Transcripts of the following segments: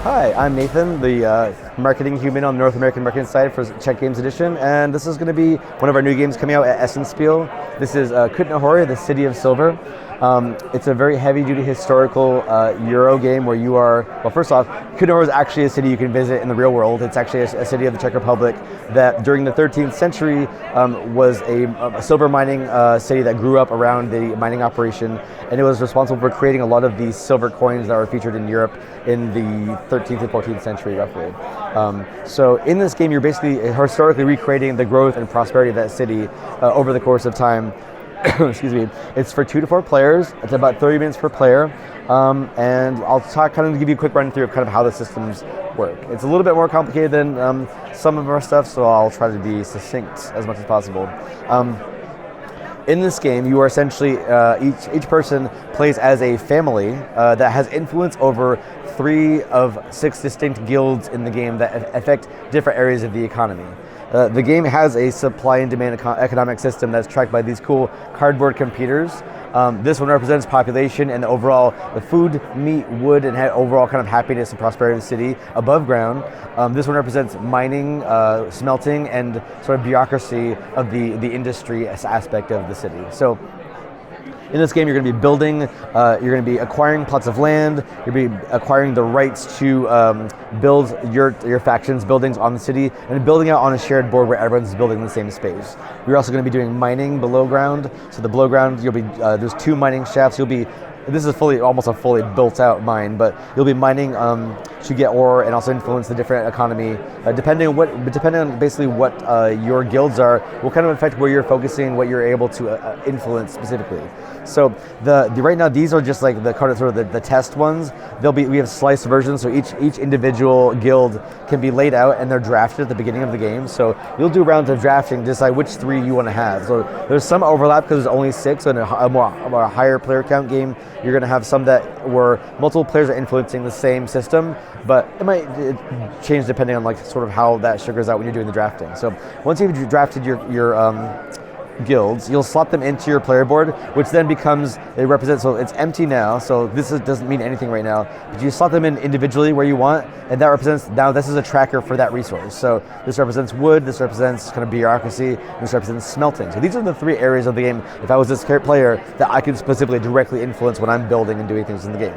Hi, I'm Nathan, the marketing human on the North American marketing side for Czech Games Edition, and this is going to be one of our new games coming out at Essenspiel. This is Kutna Hora, the City of Silver. It's a very heavy-duty historical Euro game where you are, well, first off, Kutna Hora is actually a city you can visit in the real world. It's actually a city of the Czech Republic that during the 13th century was a silver mining city that grew up around the mining operation, and it was responsible for creating a lot of these silver coins that were featured in Europe in the 13th and 14th century, roughly. So in this game, you're basically historically recreating the growth and prosperity of that city over the course of time. Excuse me. It's for 2 to 4 players. It's about 30 minutes per player, and I'll kind of give you a quick run through of kind of how the systems work. It's a little bit more complicated than some of our stuff, so I'll try to be succinct as much as possible. In this game, you are essentially each person plays as a family that has influence over 3 of 6 distinct guilds in the game that affect different areas of the economy. The game has a supply and demand economic system that's tracked by these cool cardboard computers. This one represents population and overall the food, meat, wood, and overall kind of happiness and prosperity of the city above ground. This one represents mining, smelting, and sort of bureaucracy of the industry aspect of the city. So in this game, you're going to be building, you're going to be acquiring plots of land, you're going to be acquiring the rights to build your faction's buildings on the city, and building out on a shared board where everyone's building in the same space. You're also going to be doing mining below ground. So the below ground, you'll be there's 2 mining shafts. This is almost a fully built out mine, but you'll be mining to get ore and also influence the different economy. Depending on basically what your guilds are, will kind of affect where you're focusing, what you're able to influence specifically. So the right now these are just like the test ones. We have sliced versions, so each individual guild can be laid out and they're drafted at the beginning of the game. So you'll do rounds of drafting to decide which 3 you want to have. So there's some overlap because there's only 6, so in a higher player count game, you're going to have some where multiple players are influencing the same system, but it might change depending on like sort of how that sugars out when you're doing the drafting. So once you've drafted your guilds, you'll slot them into your player board, which then so it's empty now, so doesn't mean anything right now, but you slot them in individually where you want, and that represents, now this is a tracker for that resource. So this represents wood, this represents kind of bureaucracy, this represents smelting. So these are the 3 areas of the game, if I was this player, that I could specifically directly influence when I'm building and doing things in the game.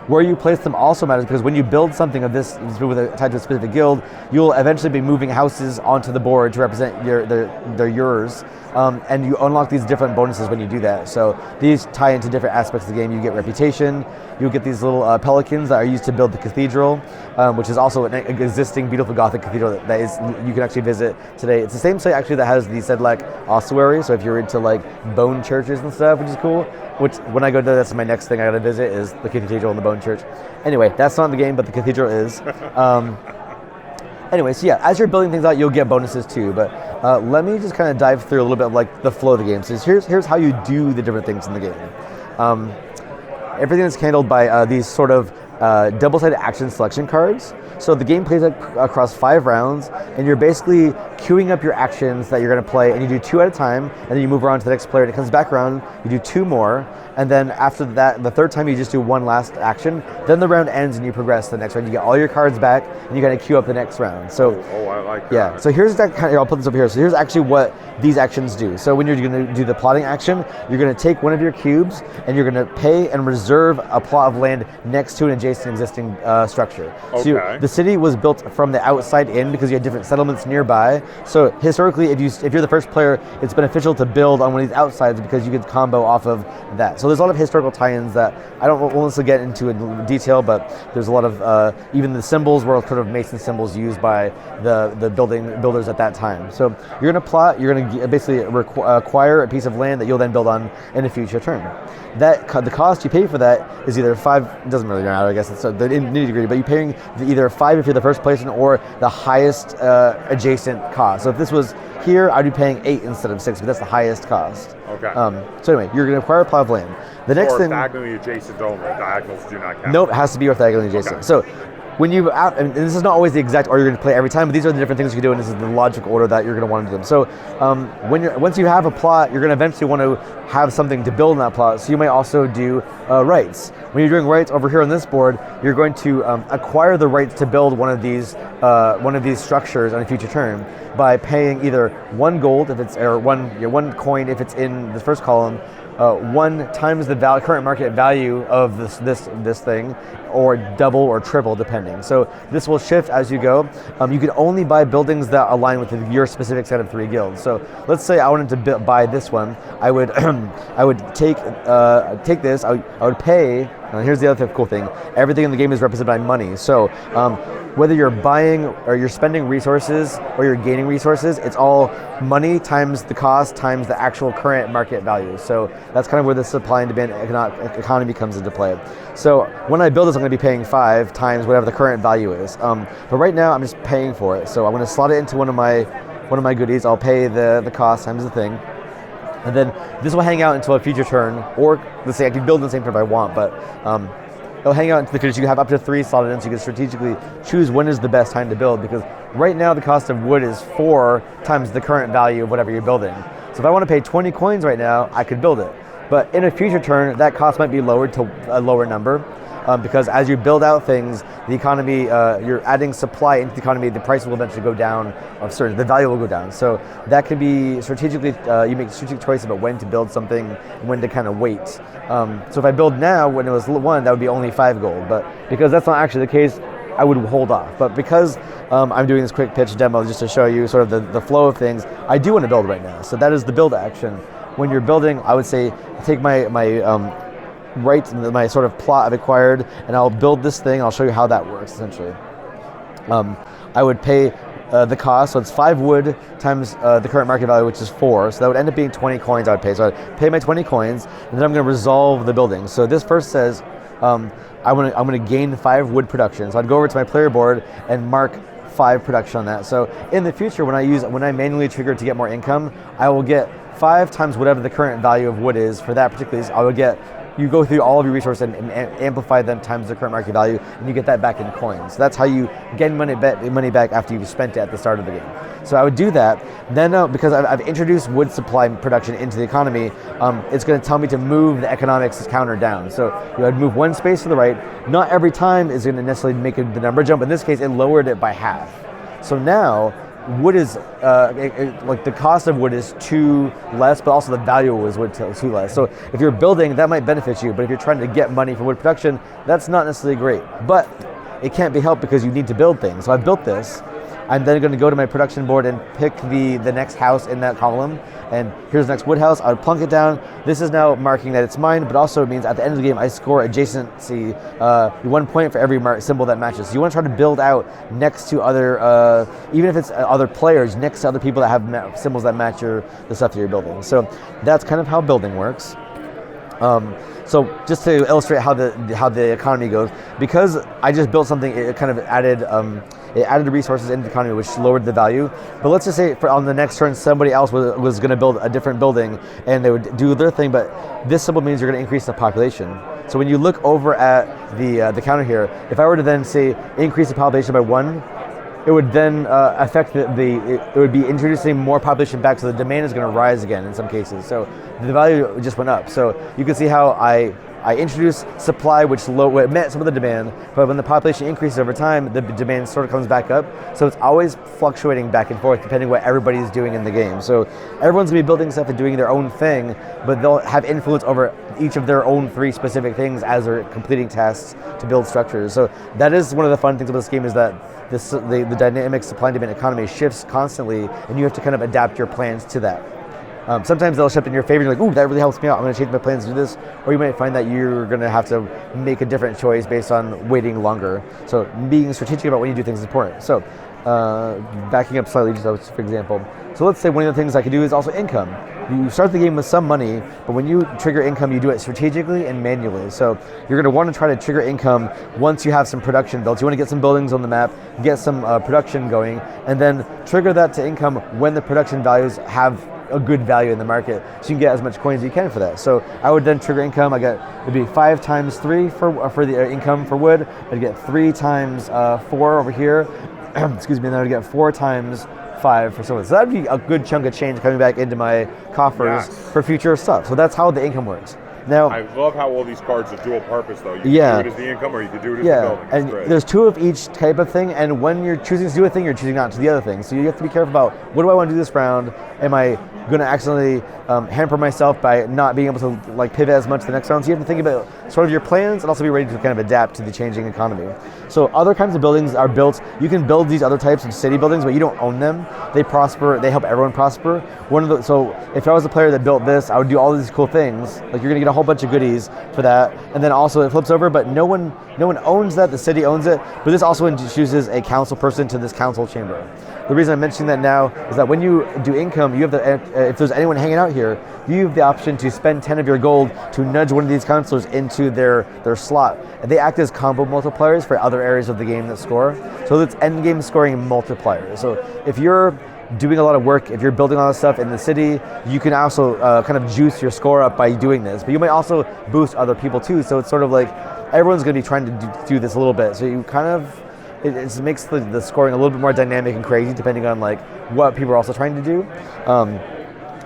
Where you place them also matters, because when you build something of this tied to a specific guild, you'll eventually be moving houses onto the board to represent yours, and you unlock these different bonuses when you do that. So these tie into different aspects of the game. You get reputation, you get these little pelicans that are used to build the cathedral, which is also an existing beautiful Gothic cathedral that you can actually visit today. It's the same site actually that has the Sedlak ossuary, so if you're into like bone churches and stuff, which is cool. Which, when I go there, that's my next thing I gotta visit is the cathedral and the bone church. Anyway, that's not in the game, but the cathedral is. Anyway, so yeah, as you're building things out, you'll get bonuses too. But let me just kind of dive through a little bit of like the flow of the game. So here's how you do the different things in the game. Everything is handled by these sort of double-sided action selection cards. So the game plays across 5 rounds, and you're basically queuing up your actions that you're going to play, and you do 2 at a time, and then you move around to the next player, and it comes back around, you do 2 more, and then after that, the 3rd time you just do 1 last action, then the round ends and you progress to the next round. You get all your cards back, and you got to queue up the next round. So, I like that. Yeah, so here's that I'll put this up here. So here's actually what these actions do. So when you're going to do the plotting action, you're going to take one of your cubes, and you're going to pay and reserve a plot of land next to an adjacent existing structure. Okay. So the city was built from the outside in because you had different settlements nearby. So historically, if you're the first player, it's beneficial to build on one of these outsides because you could combo off of that. So there's a lot of historical tie-ins that I won't necessarily get into in detail, but there's a lot of even the symbols were kind of Mason symbols used by the builders at that time. So you're going to plot. You're going to basically acquire a piece of land that you'll then build on in a future turn. The cost you pay for that is either 5. It doesn't really matter, I guess. It's the nitty-gritty, but you're paying either 5 if you're the first person, or the highest adjacent cost. So if this was here, I'd be paying 8 instead of 6, but that's the highest cost. Okay. So anyway, you're going to acquire a plot of land. The next thing. Diagonally adjacent only. Diagonals do not count. Nope, it has to be orthogonally adjacent. Okay. So when you and this is not always the exact order you're going to play every time, but these are the different things you can do, and this is the logical order that you're going to want to do them. So once you have a plot, you're going to eventually want to have something to build in that plot. So you might also do rights. When you're doing rights over here on this board, you're going to acquire the rights to build one of these structures on a future turn by paying either 1 gold if it's or one coin if it's in the first column. 1 times the current market value of this thing, or double or triple depending. So this will shift as you go. You can only buy buildings that align with your specific set of 3 guilds. So let's say I wanted to buy this one. I would I would take this. I would pay. Here's the other cool thing. Everything in the game is represented by money. So whether you're buying or you're spending resources or you're gaining resources, it's all money times the cost times the actual current market value. So that's kind of where the supply and demand economy comes into play. So when I build this, I'm going to be paying 5 times whatever the current value is. But right now, I'm just paying for it. So I'm going to slot it into one of my goodies. I'll pay the cost times the thing. And then this will hang out until a future turn, or let's say I can build in the same turn if I want, but it'll hang out into the future. You have up to 3 slotted in, so you can strategically choose when is the best time to build, because right now the cost of wood is 4 times the current value of whatever you're building. So if I want to pay 20 coins right now, I could build it. But in a future turn, that cost might be lowered to a lower number. Because as you build out things, the economy, you're adding supply into the economy, the price will eventually go down, the value will go down. So that can be strategically, you make a strategic choice about when to build something, and when to kind of wait. So if I build now, when it was 1, that would be only 5 gold. But because that's not actually the case, I would hold off. But because I'm doing this quick pitch demo just to show you sort of the flow of things, I do want to build right now. So that is the build action. When you're building, I would say take my sort of plot I've acquired, and I'll build this thing. I'll show you how that works essentially. I would pay the cost, so it's 5 wood times the current market value, which is 4. So that would end up being 20 coins I would pay. So I'd pay my 20 coins, and then I'm going to resolve the building. So this first says I'm going to gain 5 wood production. So I'd go over to my player board and mark 5 production on that. So in the future, when I manually trigger to get more income, I will get 5 times whatever the current value of wood is for that particular. I would get. You go through all of your resources and amplify them times the current market value, and you get that back in coins. So that's how you gain money back after you've spent it at the start of the game. So I would do that. Then because I've introduced wood supply production into the economy, it's going to tell me to move the economics counter down. So I'd move 1 space to the right. Not every time is going to necessarily make the number jump. In this case, it lowered it by half. So now wood is like the cost of wood is 2 less, but also the value of wood is 2 less. So if you're building, that might benefit you, but if you're trying to get money from wood production, that's not necessarily great. But it can't be helped because you need to build things. So I've built this. I'm then going to go to my production board and pick the next house in that column. And here's the next wood house. I would plunk it down. This is now marking that it's mine, but also it means at the end of the game, I score adjacency, 1 point for every symbol that matches. So you want to try to build out next to other, even if it's other players, next to other people that have symbols that match the stuff that you're building. So that's kind of how building works. So just to illustrate how the economy goes, because I just built something, it kind of added resources into the economy, which lowered the value. But let's just say on the next turn, somebody else was going to build a different building, and they would do their thing. But this symbol means you're going to increase the population. So when you look over at the counter here, if I were to then say increase the population by 1, it would then affect it would be introducing more population back, so the demand is going to rise again in some cases. So the value just went up. So you can see how I introduced supply, which met some of the demand, but when the population increases over time, the demand sort of comes back up. So it's always fluctuating back and forth depending what everybody's doing in the game. So everyone's going to be building stuff and doing their own thing, but they'll have influence over each of their own 3 specific things as they're completing tasks to build structures. So that is one of the fun things about this game, is that the dynamic supply and demand economy shifts constantly, and you have to kind of adapt your plans to that. Sometimes they'll shift in your favor, and you're like, ooh, that really helps me out, I'm going to change my plans to do this. Or you might find that you're going to have to make a different choice based on waiting longer. So being strategic about when you do things is important. So backing up slightly, just for example. So let's say one of the things I could do is also income. You start the game with some money, but when you trigger income, you do it strategically and manually. So you're going to want to try to trigger income once you have some production built. You want to get some buildings on the map, get some production going, and then trigger that to income when the production values have a good value in the market, so you can get as much coins as you can for that. So I would then trigger income. It'd be 5 times 3 for the income for wood. I'd get 3 times 4 over here. Excuse me, and then I'd get 4 times 5 for silver. So that'd be a good chunk of change coming back into my coffers for future stuff. So that's how the income works. Now, I love how all these cards are dual purpose, though. You can do it as the income, or you can do it as the building. And there's 2 of each type of thing, and when you're choosing to do a thing, you're choosing not to the other thing. So you have to be careful about, what do I want to do this round? Am I going to accidentally hamper myself by not being able to pivot as much the next round? So you have to think about sort of your plans and also be ready to kind of adapt to the changing economy. So other kinds of buildings are built. You can build these other types of city buildings, but you don't own them. They prosper. They help everyone prosper. So if I was a player that built this, I would do all of these cool things. You're going to get a whole bunch of goodies for that, and then also it flips over. But no one owns that. The city owns it. But this also introduces a council person to this council chamber. The reason I'm mentioning that now is that when you do income, you have if there's anyone hanging out here, you have the option to spend 10 of your gold to nudge one of these counselors into their slot. And they act as combo multipliers for other areas of the game that score. So it's end game scoring multipliers. So if you're doing a lot of work, if you're building a lot of stuff in the city, you can also kind of juice your score up by doing this. But you might also boost other people too. So it's sort of like everyone's going to be trying to do this a little bit. So you kind of, it makes the scoring a little bit more dynamic and crazy depending on what people are also trying to do.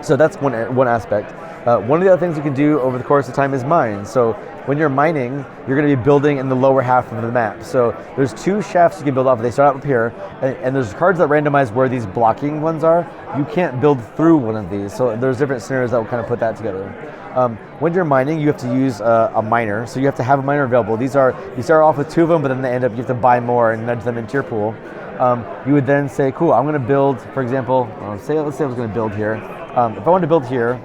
So that's one aspect. One of the other things you can do over the course of time is mine. So when you're mining, you're going to be building in the lower half of the map. So there's 2 shafts you can build off. They start up here, and there's cards that randomize where these blocking ones are. You can't build through one of these. So there's different scenarios that will kind of put that together. When you're mining, you have to use a miner. So you have to have a miner available. You start off with 2 of them, but then you have to buy more and nudge them into your pool. You would then say, cool, I'm going to build, for example, let's say I was going to build here. If I wanted to build here,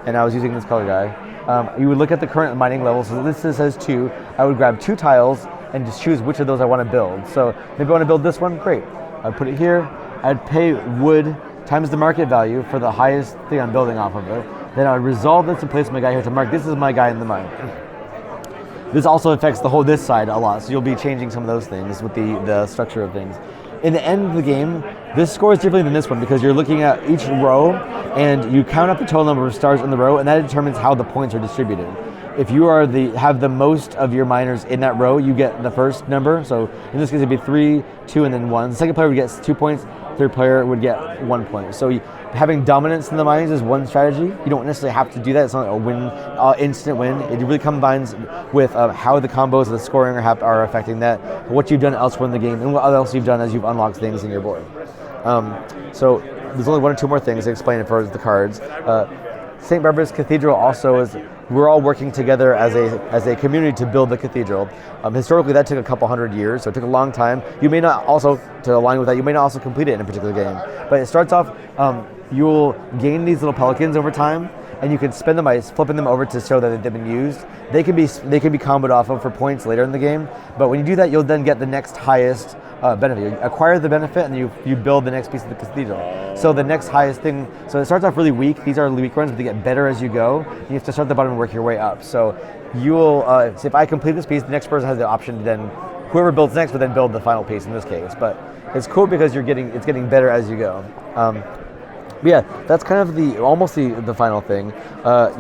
and I was using this color guy, you would look at the current mining level. So this says 2. I would grab 2 tiles and just choose which of those I want to build. So maybe I want to build this one, great. I'd put it here. I'd pay wood times the market value for the highest thing I'm building off of it. Then I would resolve this and place my guy here to mark this is my guy in the mine. This also affects this side a lot, so you'll be changing some of those things with the structure of things. In the end of the game, this scores differently than this one because you're looking at each row and you count up the total number of stars in the row, and that determines how the points are distributed. If you have the most of your miners in that row, you get the first number. So in this case, it'd be 3, 2, and then 1. The second player would get 2 points. Third player would get 1 point. So having dominance in the mines is one strategy. You don't necessarily have to do that. It's not a win, instant win. It really combines with how the combos of the scoring are affecting that, what you've done elsewhere in the game, and what else you've done as you've unlocked things in your board. So there's only 1 or 2 more things to explain as far as the cards. St. Barbara's Cathedral also is, we're all working together as a community to build the cathedral. Historically, that took a couple hundred years, so it took a long time. You may not also, to align with that, you may not also complete it in a particular game. But it starts off, you'll gain these little pelicans over time, and you can spend them by flipping them over to show that they've been used. They can be comboed off of for points later in the game, but when you do that, you'll then get the next highest benefit. You acquire the benefit, and you build the next piece of the cathedral. So the next highest thing, so it starts off really weak. These are weak runs, but they get better as you go. You have to start at the bottom and work your way up. So you'll, so if I complete this piece, the next person has the option to then, whoever builds next would then build the final piece in this case. But it's cool because it's getting better as you go. But yeah, that's kind of almost the final thing.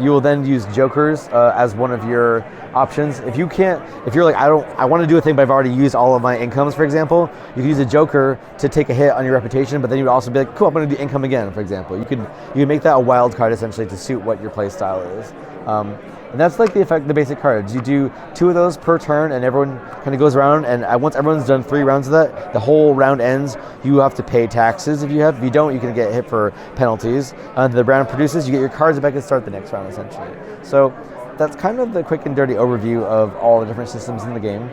You will then use jokers as one of your options. If you're like, I want to do a thing, but I've already used all of my incomes, for example, you can use a joker to take a hit on your reputation, but then you would also be like, cool, I'm going to do income again, for example. You can make that a wild card essentially to suit what your play style is. And that's the basic cards. You do 2 of those per turn, and everyone kind of goes around, and once everyone's done 3 rounds of that, the whole round ends. You have to pay taxes if you have. If you don't, you can get hit for penalties. The round produces, you get your cards back and start the next round, essentially. So that's kind of the quick and dirty overview of all the different systems in the game.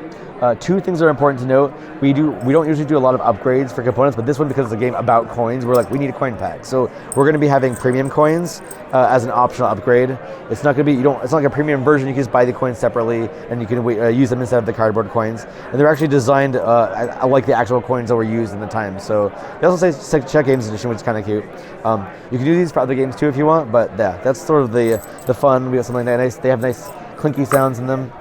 2 things are important to note. We don't usually do a lot of upgrades for components, but this one, because it's a game about coins, we're like, we need a coin pack. So we're going to be having premium coins as an optional upgrade. It's not going to be, it's not like a premium version. You can just buy the coins separately, and you can use them instead of the cardboard coins. And they're actually designed like the actual coins that were used in the time. So they also say Czech Games Edition, which is kind of cute. You can do these for other games too if you want, but yeah, that's sort of the fun. We got something nice. They have nice clinky sounds in them.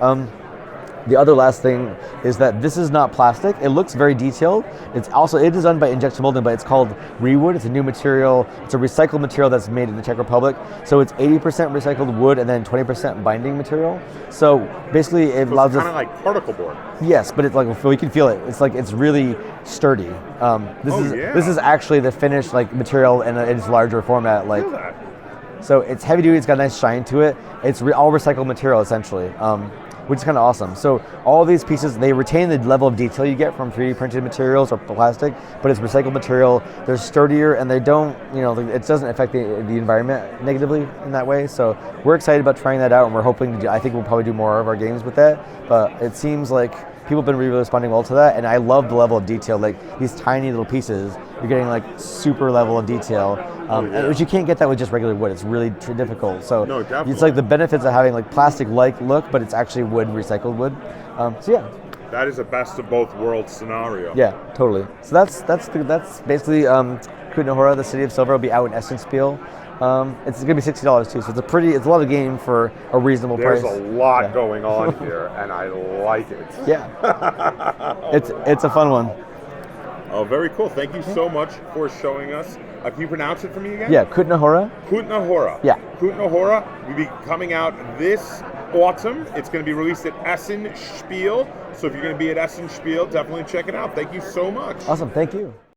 The other last thing is that this is not plastic. It looks very detailed. It is done by injection molding, but it's called rewood. It's a new material. It's a recycled material that's made in the Czech Republic. So it's 80% recycled wood and then 20% binding material. So basically, it allows us. Kind of like particle board. Yes, but it's like we can feel it. It's really sturdy. This is actually the finished material in its larger format. So it's heavy duty. It's got a nice shine to it. It's all recycled material essentially, which is kind of awesome. So all of these pieces, they retain the level of detail you get from 3D printed materials or plastic, but it's recycled material. They're sturdier and they don't, it doesn't affect the environment negatively in that way. So we're excited about trying that out, and we're hoping I think we'll probably do more of our games with that. But it seems like people have been really responding well to that, and I love the level of detail. These tiny little pieces, you're getting super level of detail, which you can't get that with just regular wood. It's really difficult. So no, definitely. It's the benefits of having plastic-like look, but it's actually wood, recycled wood. So yeah. That is a best of both worlds scenario. Yeah, totally. So that's basically Kutna Hora, the City of Silver, will be out in Essenspiel. It's going to be $60 too, so it's a lot of game for a reasonable price. There's a lot going on here, and I like it. Yeah, it's a fun one. Oh, very cool. Thank you so much for showing us. Can you pronounce it for me again? Yeah, Kutna Hora. Kutna Hora. Yeah. Kutna Hora will be coming out this autumn. It's going to be released at Essen Spiel. So if you're going to be at Essen Spiel, definitely check it out. Thank you so much. Awesome. Thank you.